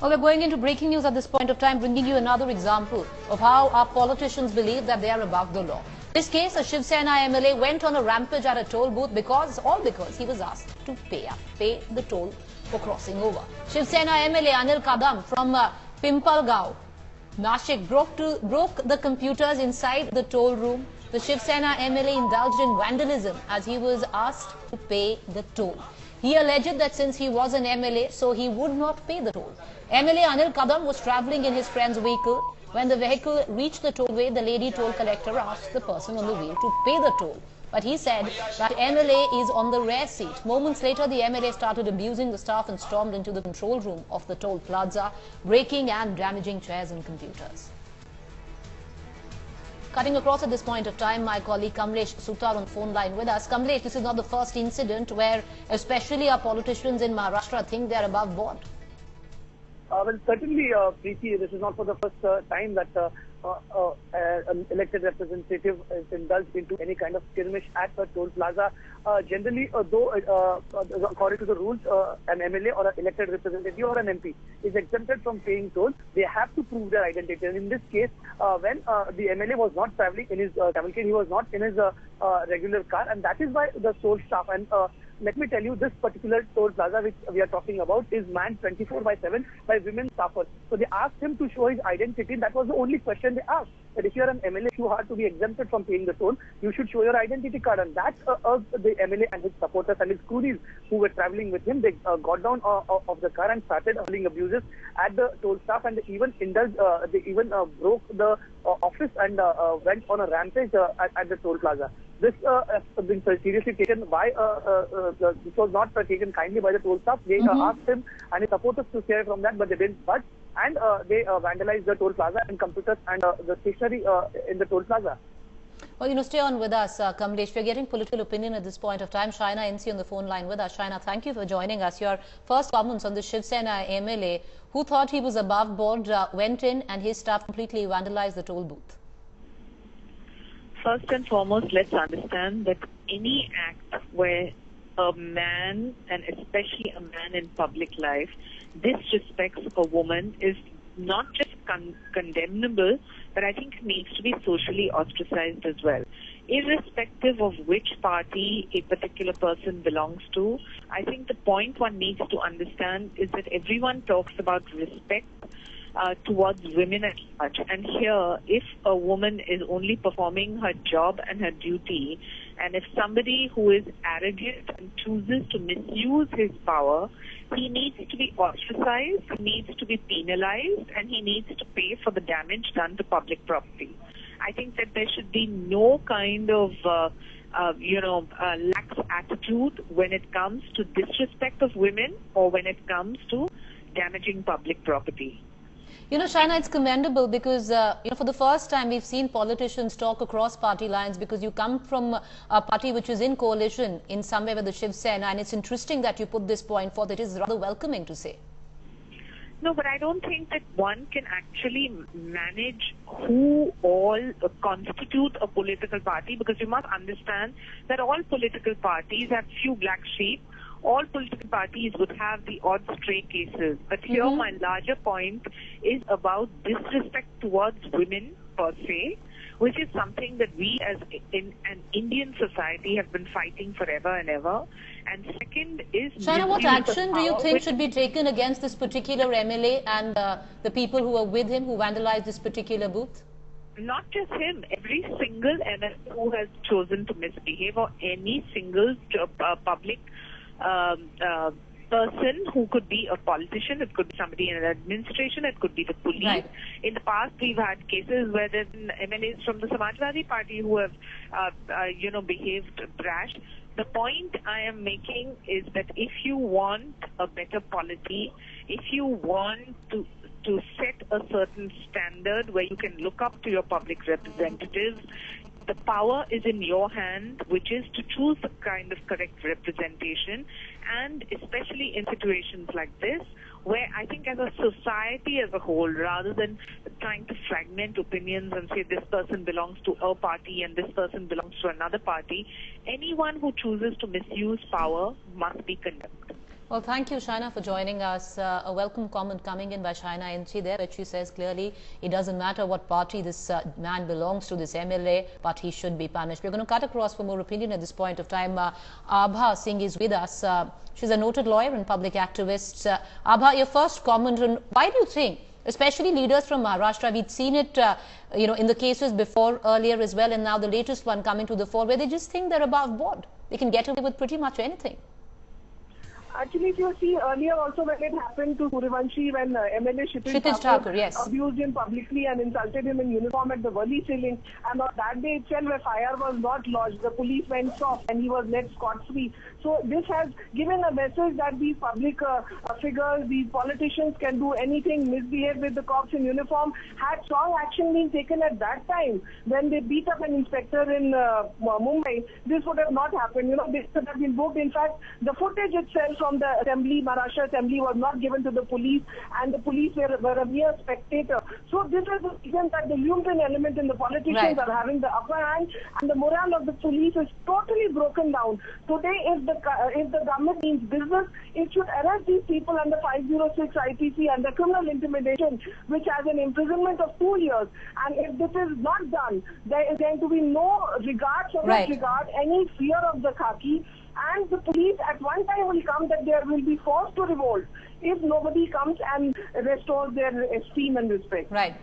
Well, we're going into breaking news at this point of time, bringing you another example of how our politicians believe that they are above the law. This case, a Shiv Sena MLA went on a rampage at a toll booth because he was asked to pay the toll for crossing over. Shiv Sena MLA Anil Kadam from Pimpalgaon Nashik broke the computers inside the toll room. The Shiv Sena MLA indulged in vandalism as he was asked to pay the toll. He alleged that since he was an MLA, so he would not pay the toll. MLA Anil Kadam was travelling in his friend's vehicle. When the vehicle reached the tollway, the lady toll collector asked the person on the wheel to pay the toll. But he said that MLA is on the rear seat. Moments later, the MLA started abusing the staff and stormed into the control room of the Toll Plaza, breaking and damaging chairs and computers. Cutting across at this point of time, my colleague Kamlesh Sutar on phone line with us. Kamlesh, this is not the first incident where especially our politicians in Maharashtra think they are above board. Well, certainly, Preeti, this is not for the first time that an elected representative is indulged into any kind of skirmish at a toll plaza. Generally, though, according to the rules, an MLA or an elected representative or an MP is exempted from paying toll. They have to prove their identity. And in this case, when the MLA was not traveling in his cavalcade, he was not in his regular car, and that is why the toll staff and let me tell you, this particular toll plaza which we are talking about is manned 24/7 by women staffers. So they asked him to show his identity. That was the only question they asked. That if you are an MLA, you have to be exempted from paying the toll. You should show your identity card. And that the MLA and his supporters and his coolies who were traveling with him, they got down of the car and started hurling abuses at the toll staff. And they even broke the office and went on a rampage at the toll plaza. This has been seriously taken by, this was not taken kindly by the toll staff. They asked him and his supporters to stay from that, but they didn't budge. And they vandalized the toll plaza and computers and the stationery in the toll plaza. Well, stay on with us, Kamlesh. We're getting political opinion at this point of time. Shaina NC on the phone line with us. Shaina, thank you for joining us. Your first comments on the Shiv Sena MLA, who thought he was above board, went in and his staff completely vandalized the toll booth. First and foremost, let's understand that any act where a man, and especially a man in public life, disrespects a woman is not just condemnable, but I think needs to be socially ostracized as well. Irrespective of which party a particular person belongs to, I think the point one needs to understand is that everyone talks about respect towards women at large. And here, if a woman is only performing her job and her duty, and if somebody who is arrogant and chooses to misuse his power, he needs to be ostracized, he needs to be penalized, and he needs to pay for the damage done to public property. I think that there should be no kind of lax attitude when it comes to disrespect of women or when it comes to damaging public property. Shaina, it's commendable because, for the first time we've seen politicians talk across party lines, because you come from a party which is in coalition in some way with the Shiv Sena, and it's interesting that you put this point forth. It is rather welcoming to say. No, but I don't think that one can actually manage who all constitute a political party, because you must understand that all political parties have few black sheep. All political parties would have the odd stray cases. But here my larger point is about disrespect towards women per se, which is something that we as in an Indian society have been fighting forever and ever. And second is... Shaina, what action do you think should be taken against this particular MLA and the people who are with him who vandalized this particular booth? Not just him, every single MLA who has chosen to misbehave, or any single public person who could be a politician, it could be somebody in an administration, it could be the police. Right. In the past, we've had cases where there's MLAs from the Samajwadi Party who have, behaved brash. The point I am making is that if you want a better polity, if you want to set a certain standard where you can look up to your public representatives, the power is in your hand, which is to choose the kind of correct representation, and especially in situations like this, where I think as a society as a whole, rather than trying to fragment opinions and say this person belongs to a party and this person belongs to another party, anyone who chooses to misuse power must be condemned. Well, thank you, Shaina, for joining us. A welcome comment coming in by Shaina NC there, which she says clearly it doesn't matter what party this man belongs to, this MLA, but he should be punished. We're going to cut across for more opinion at this point of time. Abha Singh is with us. She's a noted lawyer and public activist. Abha, your first comment on why do you think, especially leaders from Maharashtra, we'd seen it, in the cases before, earlier as well, and now the latest one coming to the fore, where they just think they're above board. They can get away with pretty much anything. Actually, if you see earlier also when it happened to Surivanshi, when MLA Shiv Thakur, yes, abused him publicly and insulted him in uniform at the Wali ceiling, and on that day itself a fire was not lodged, the police went soft and he was let scot-free. So this has given a message that these public figures, these politicians can do anything, misbehave with the cops in uniform. Had strong action been taken at that time, when they beat up an inspector in Mumbai, this would have not happened. This would have been booked. In fact, the footage itself from the assembly, Maharashtra assembly, was not given to the police, and the police were a mere spectator. So this is the reason that the lumpen element in the politicians are having the upper hand, and the morale of the police is totally broken down. Today, if the government means business, it should arrest these people under 506 IPC under criminal intimidation, which has an imprisonment of 2 years. And if this is not done, there is going to be no regard, any fear of the khaki. And the police at one time will come that they will be forced to revolt if nobody comes and restores their esteem and respect. Right.